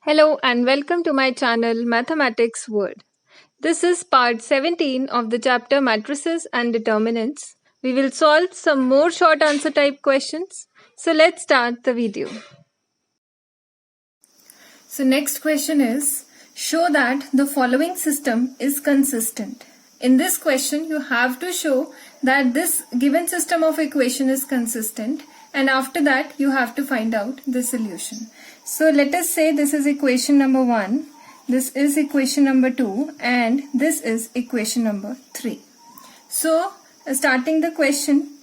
Hello and welcome to my channel Mathematics World. This is part 17 of the chapter Matrices and Determinants. We will solve some more short answer type questions. So let's start the video. So next question is, show that the following system is consistent. In this question you have to show that this given system of equation is consistent, and after that you have to find out the solution. So let us say this is equation number 1, this is equation number 2, and this is equation number 3. So starting the question,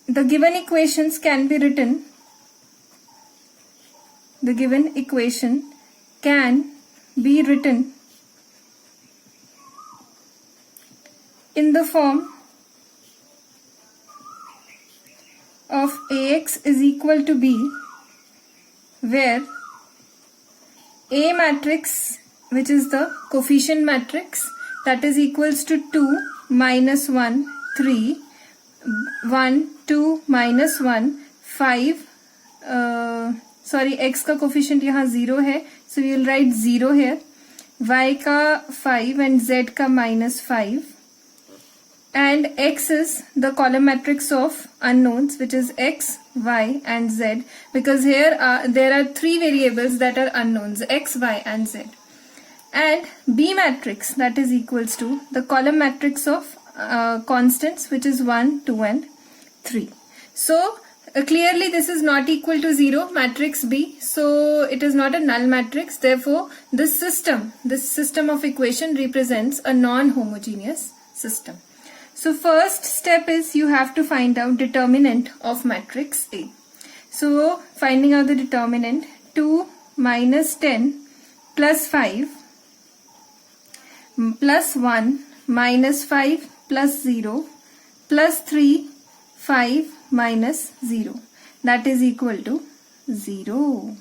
the given equations can be written, the given equation can be written in the form of Ax is equal to B, where A matrix, which is the coefficient matrix, that is equals to 2 minus 1 3 1 2 minus 1 5 x का coefficient यहाँ 0 है, so we will write 0 here, y का 5 and z का -5, and x is the column matrix of unknowns, which is x, y and z, because here there are three variables that are unknowns, x, y and z. And B matrix, that is equals to the column matrix of constants, which is 1, 2 and 3. So clearly this is not equal to 0, matrix B, so it is not a null matrix. Therefore this system of equation represents a non-homogeneous system. So first step is you have to find out determinant of matrix A. So finding out the determinant, 2 minus 10 plus 5 plus 1 minus 5 plus 0 plus 3 5 minus 0, that is equal to 0.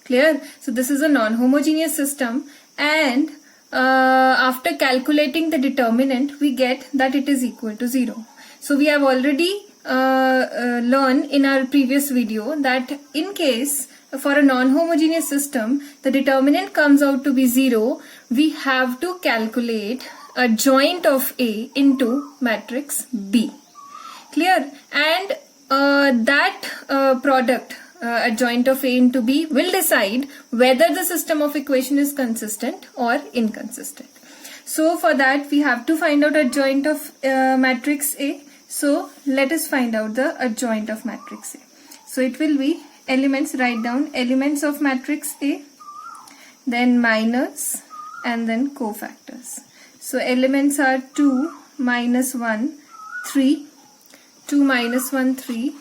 Clear? So this is a non-homogeneous system, and after calculating the determinant we get that it is equal to 0. So we have already learned in our previous video that in case for a non-homogeneous system the determinant comes out to be 0, we have to calculate a joint of A into matrix B. Clear? And that product, adjoint of A into B, will decide whether the system of equation is consistent or inconsistent. So for that we have to find out adjoint of matrix A. So let us find out the adjoint of matrix A. So it will be elements, write down elements of matrix A, then minors and then cofactors. So elements are 2 minus 1 3, 2 minus 1 3,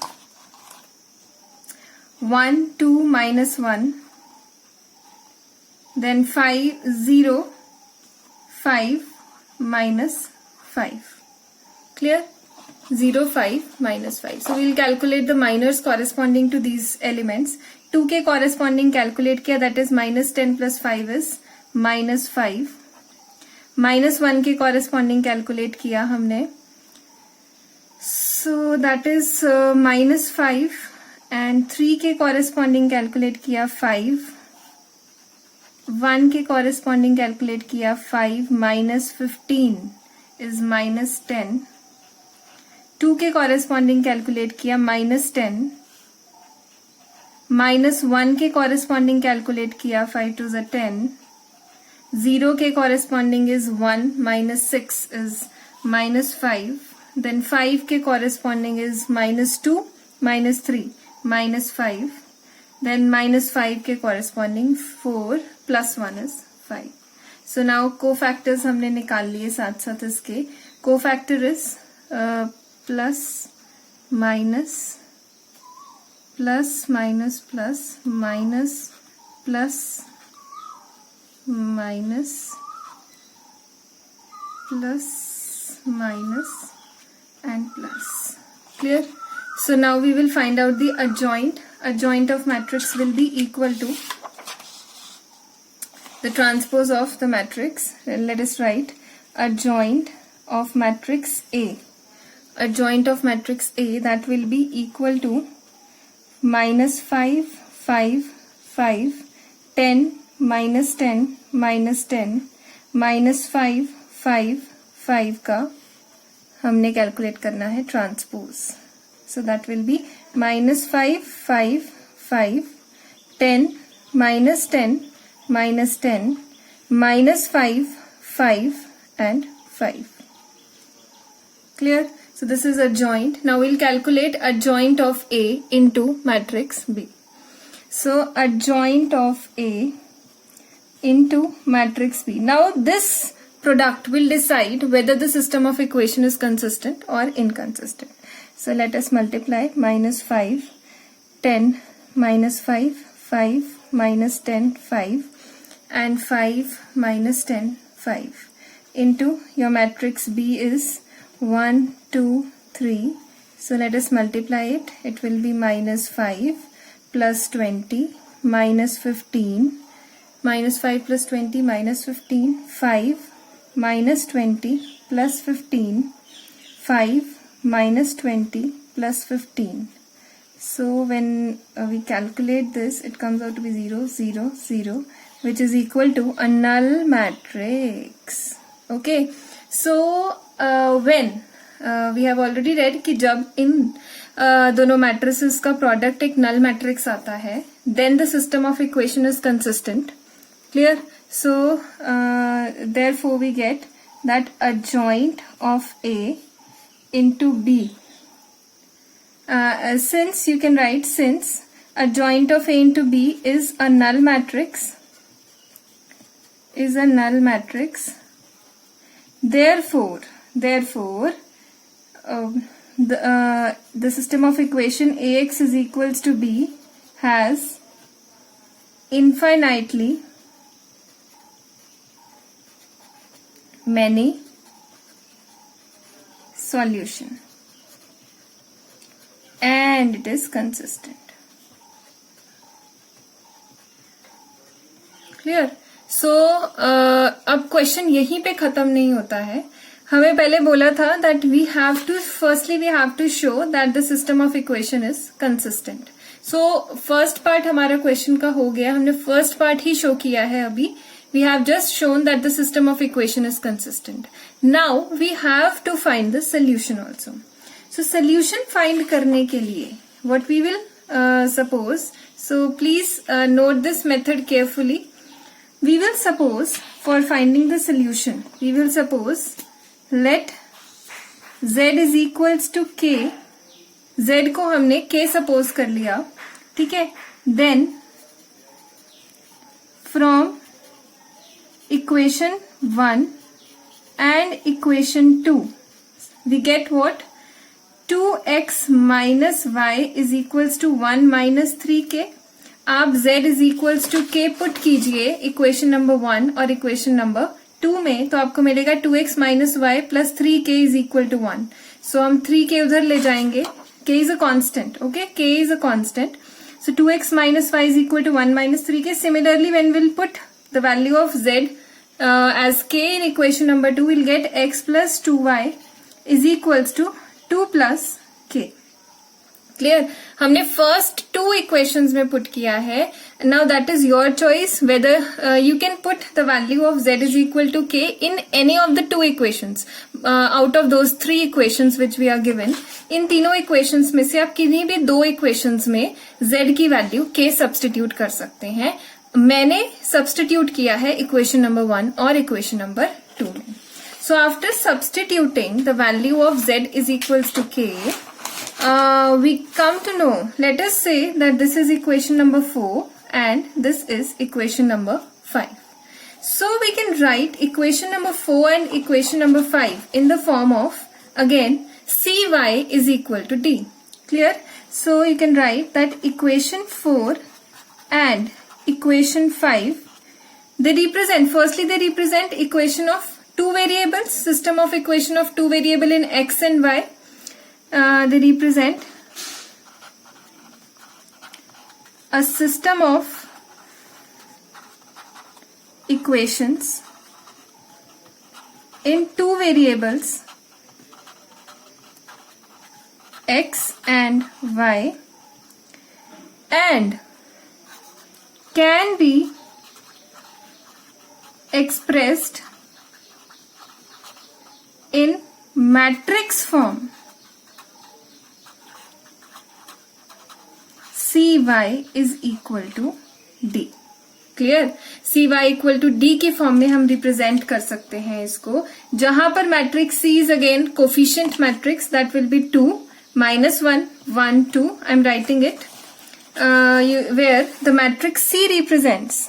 1 2 minus 1, then 5 0 5 minus 5. Clear? 0 5 minus 5. So we will calculate the minors corresponding to these elements. 2 के corresponding calculate किया, that is minus 10 plus 5 is minus 5. minus 1 के corresponding calculate किया हमने, so that is minus 5, and 3 के corresponding calculate किया 5, 1 के corresponding calculate किया 5, minus 15 is minus 10, 2 के corresponding calculate किया minus 10, minus 1 के corresponding calculate किया 5 to the 10, 0 के corresponding is 1, minus 6 is minus 5, then 5 के corresponding is minus 2, minus 3, minus 5, then minus 5 के corresponding 4, plus 1 is 5. So now cofactors हमने निकाल लिए साथ साथ इसके. Cofactor is plus minus plus minus plus minus plus minus plus minus and plus. Clear? So now we will find out the adjoint. Adjoint of matrix will be equal to the transpose of the matrix. Let us write adjoint of matrix A. Adjoint of matrix A, that will be equal to minus 5, 5, 5 10 minus 10 minus 10 minus 5 5 5 का हमने calculate करना है transpose. So that will B minus 5 5 5 10 minus 10 minus 10 minus 5 5 and 5. Clear? So this is adjoint. Now we'll calculate adjoint of A into matrix B. So adjoint of A into matrix B. Now this product will decide whether the system of equation is consistent or inconsistent. So let us multiply minus 5, 10, minus 5, 5, minus 10, 5 and 5 minus 10, 5 into your matrix B is 1, 2, 3. So let us multiply it. It will be minus 5 plus 20 minus 15. Minus 5 plus 20 minus 15. 5 minus 20 plus 15. 5 minus 20 plus 15. So when we calculate this, it comes out to be 0, 0, 0, which is equal to a null matrix. Okay. So when we have already read कि जब इन दोनों matrices का product एक null matrix आता है, then the system of equation is consistent. Clear? So therefore we get that adjoint of A into B. Since you can write, since adjoint of A into B is a null matrix, therefore the system of equation AX is equals to B has infinitely many solution and it is consistent. Clear? So अब question यहीं पे खत्म नहीं होता है. हमें पहले बोला था that we have to show that the system of equation is consistent. So first part हमारा क्वेश्चन का हो गया. हमने first part ही शो किया है अभी. We have just shown that the system of equation is consistent. Now we have to find the solution also. So solution find करने के लिए what we will suppose. So please note this method carefully. We will suppose for finding the solution, we will suppose let z is equals to k. z को हमने k suppose कर लिया, ठीक है. Then from equation 1 and equation 2 we get what? 2x minus y is equals to 1 minus 3k. आप z is equals to k put कीजिए equation number 1 और equation number 2 में, तो आपको मिलेगा 2x minus y plus 3k is equal to 1. So हम 3k उधर ले जाएंगे. k is a constant. Okay, k is a constant. So 2x minus y is equal to 1 minus 3k. Similarly, when we'll put the value of z as k in equation number 2, we'll get x plus 2y is equals to 2 plus k. Clear? हमने first two equations में put किया है. Now that is your choice whether you can put the value of z is equal to k in any of the two equations out of those three equations which we are given. इन तीनों equations में से आप किन्हीं भी दो equations में z की value k substitute कर सकते हैं. मैंने substitute किया है equation number 1 और equation number 2 में. So after substituting the value of z is equals to k, we come to know, let us say that this is equation number 4 and this is equation number 5. So we can write equation number 4 and equation number 5 in the form of, again, cy is equal to d. Clear? So you can write that equation 4 and equation 5, they represent equation of two variables, system of equation of two variable in x and y. They represent a system of equations in two variables x and y and can be expressed in matrix form, cy is equal to d. Clear? cy equal to D के form में हम represent कर सकते हैं इसको, जहां पर matrix C is again coefficient matrix, that will be 2 -1 1 2. I am writing it where the matrix C represents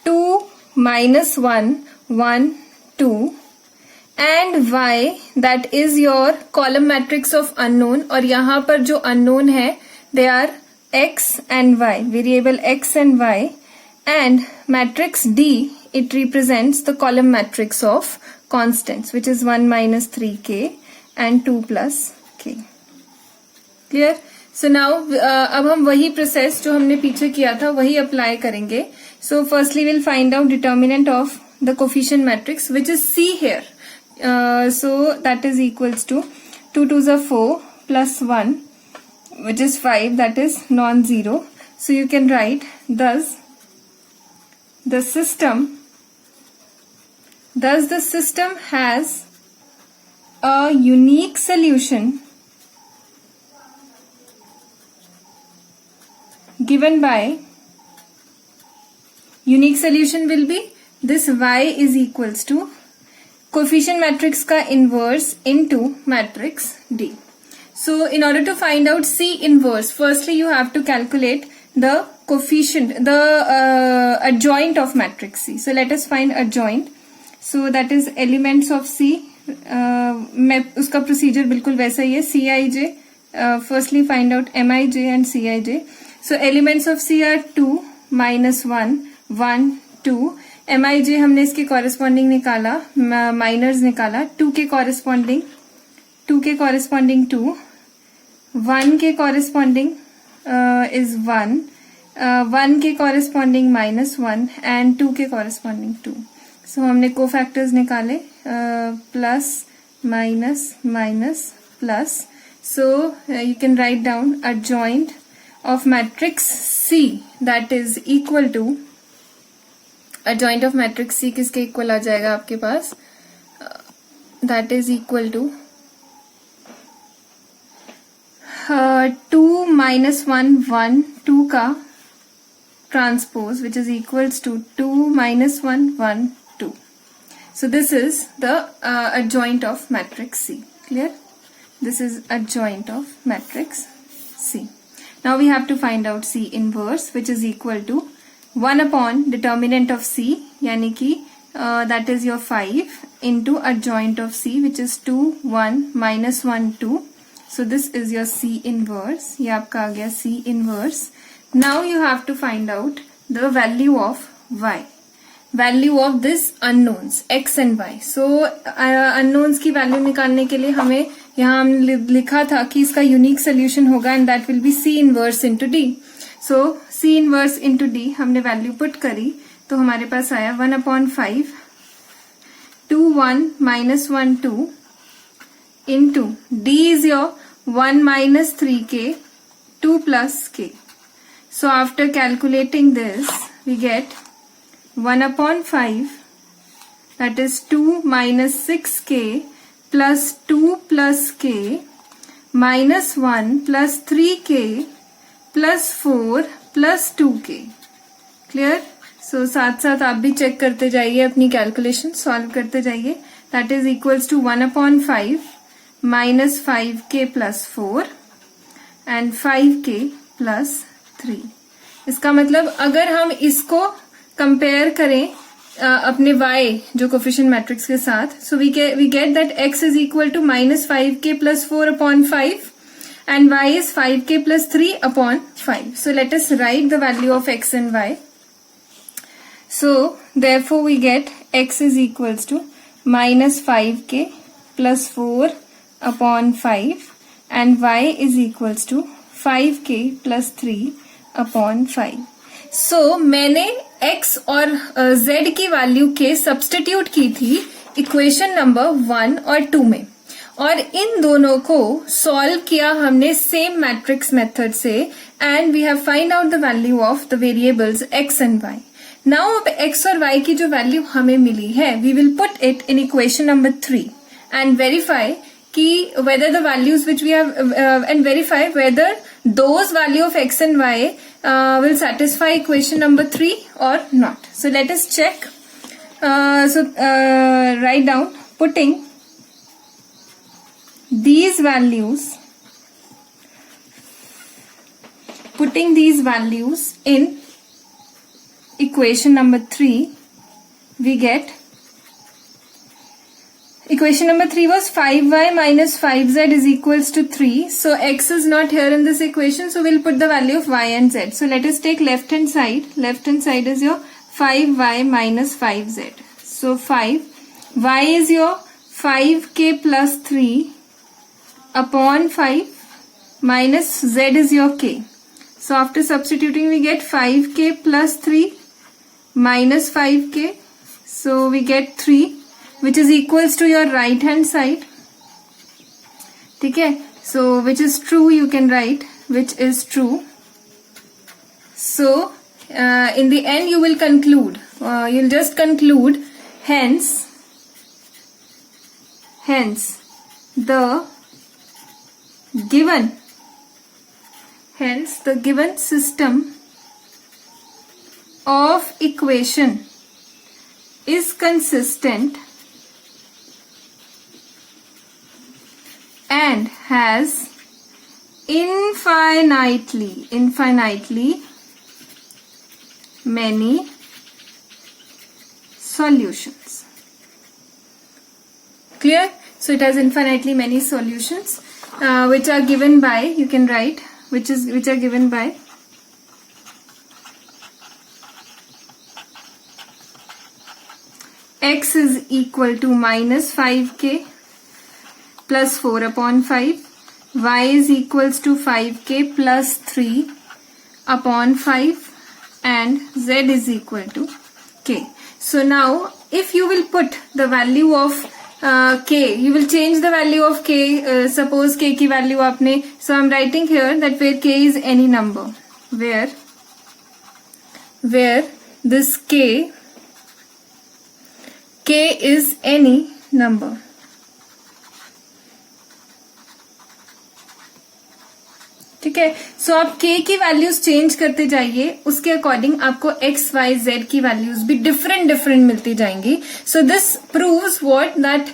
2 -1 1 2 and y, that is your column matrix of unknown, और यहां पर जो unknown है they are x and y, variable x and y, and matrix D, it represents the column matrix of constants, which is 1 minus 3k and 2 plus k. Clear? So now अब हम वही process जो हमने पीछे किया था वही अप्लाई करेंगे. So firstly we'll find out determinant of the coefficient matrix, which is C here. So that is equals to 2 2s are 4 plus 1, which is 5, that is non-zero. So you can write, thus the system has a unique solution given by, unique solution will be this y is equals to coefficient matrix का inverse into matrix D. So in order to find out C inverse, firstly you have to calculate the coefficient, the adjoint of matrix C. So let us find adjoint. So that is elements of C. मैं उसका procedure बिल्कुल वैसा ही है. Cij, firstly find out Mij and Cij. So elements of C are 2 minus 1 1 2. Mij हमने इसके corresponding निकाला, miners निकाला, 2 के कॉरेस्पॉन्डिंग 2 1 के कॉरेस्पॉन्डिंग इज 1 1 के कॉरेस्पॉन्डिंग -1 एंड 2 के कॉरेस्पॉन्डिंग 2. सो हमने कोफैक्टर्स निकाले, plus minus minus plus. So you can write down adjoint of matrix C, that is equal to, adjoint of matrix C किसके इक्वल आ जाएगा आपके पास, that is equal to 2 minus 1 1 2 का transpose, which is equals to 2 minus 1 1 2. So this is the adjoint of matrix C. Clear? This is adjoint of matrix C. Now we have to find out C inverse, which is equal to 1 upon determinant of C, यानी कि that is your 5 into adjoint of C, which is 2 1 minus 1 2. So this is your C inverse. ये आपका आ गया C inverse. Now you have to find out the value of y, value of this unknowns x and y. So unknowns की value निकालने के लिए हमें यहाँ हम लिखा था कि इसका unique solution होगा and that will be C inverse into D. So C inverse into D हमने वैल्यू पुट करी तो हमारे पास आया 1/5 2 1 minus 1 2 into D is your 1 minus 3k 2 plus k. So after calculating this we get 1/5, that is 2 minus 6k plus 2 plus k minus 1 plus 3k plus 4 plus 2k. Clear? सो साथ साथ आप भी check करते जाइए, अपनी कैलकुलेशन सॉल्व करते जाइए. That is equals to 1/5 minus 5k plus 4 and 5k plus 3. इसका मतलब अगर हम इसको कंपेयर करें अपने y जो कोफिशिएंट मैट्रिक्स के साथ, so we get that x is equal to -5k plus 4/5 and y is 5k plus 3/5. So let us write the value of x and y. So therefore we get x is equals to -5k plus 4/5 and y is equals to 5k plus 3/5. So मैंने x और z की value के substitute की थी equation number 1 और 2 में, और इन दोनों को सॉल्व किया हमने सेम मैट्रिक्स मेथड से and we have find out the value of the variables x and y. Now अब x और y की जो वैल्यू हमें मिली है we will put it in equation number 3 and verify कि whether the values which we have and verify whether those value of x and y will satisfy equation number 3 or not. So let us check. Write down putting these values in equation number 3 we get equation number 3 was 5y minus 5z is equals to 3. So x is not here in this equation, so we'll put the value of y and z. So let us take left hand side. Left hand side is your 5y minus 5z. So 5y is your 5k plus 3 upon 5 minus z is your k. So after substituting we get 5k plus 3 minus 5k. So we get 3 which is equals to your right hand side. ठीक है, so which is true you can write which is true. So in the end you will conclude, you'll just conclude hence the given system of equation is consistent and has infinitely many solutions. Clear? So it has infinitely many solutions which are given by, you can write which are given by x is equal to minus 5k plus 4 upon 5, y is equals to 5k plus 3 upon 5 and z is equal to k. So now if you will put the value of k, you will change the value of k, suppose k की value आपने, so I'm writing here that where k is any number, where this k is any number. ठीक है, सो आप k की values change करते जाइए, उसके according आपको x, y, z की वैल्यूज भी डिफरेंट मिलती जाएंगी. So this proves what that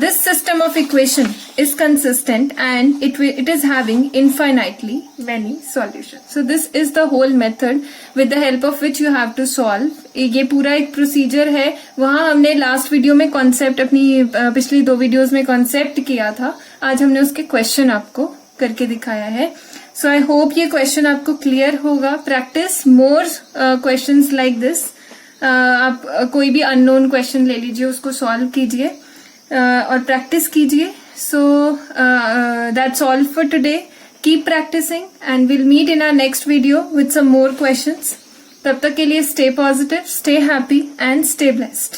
this system of equation is consistent and it is having infinitely many solutions. So this is the whole method with the help of which you have to solve. ये पूरा एक procedure है. वहां हमने last video में concept, अपनी पिछली 2 videos में कॉन्सेप्ट किया था. आज हमने उसके क्वेश्चन आपको करके दिखाया है. सो आई होप ये क्वेश्चन आपको क्लियर होगा. Practice more questions like this. आप कोई भी अननोन क्वेश्चन ले लीजिए, उसको सॉल्व कीजिए और प्रैक्टिस कीजिए. So that's all for today. Keep practicing and will meet in our next video with some more questions. तब तक के लिए stay positive, stay happy and stay blessed.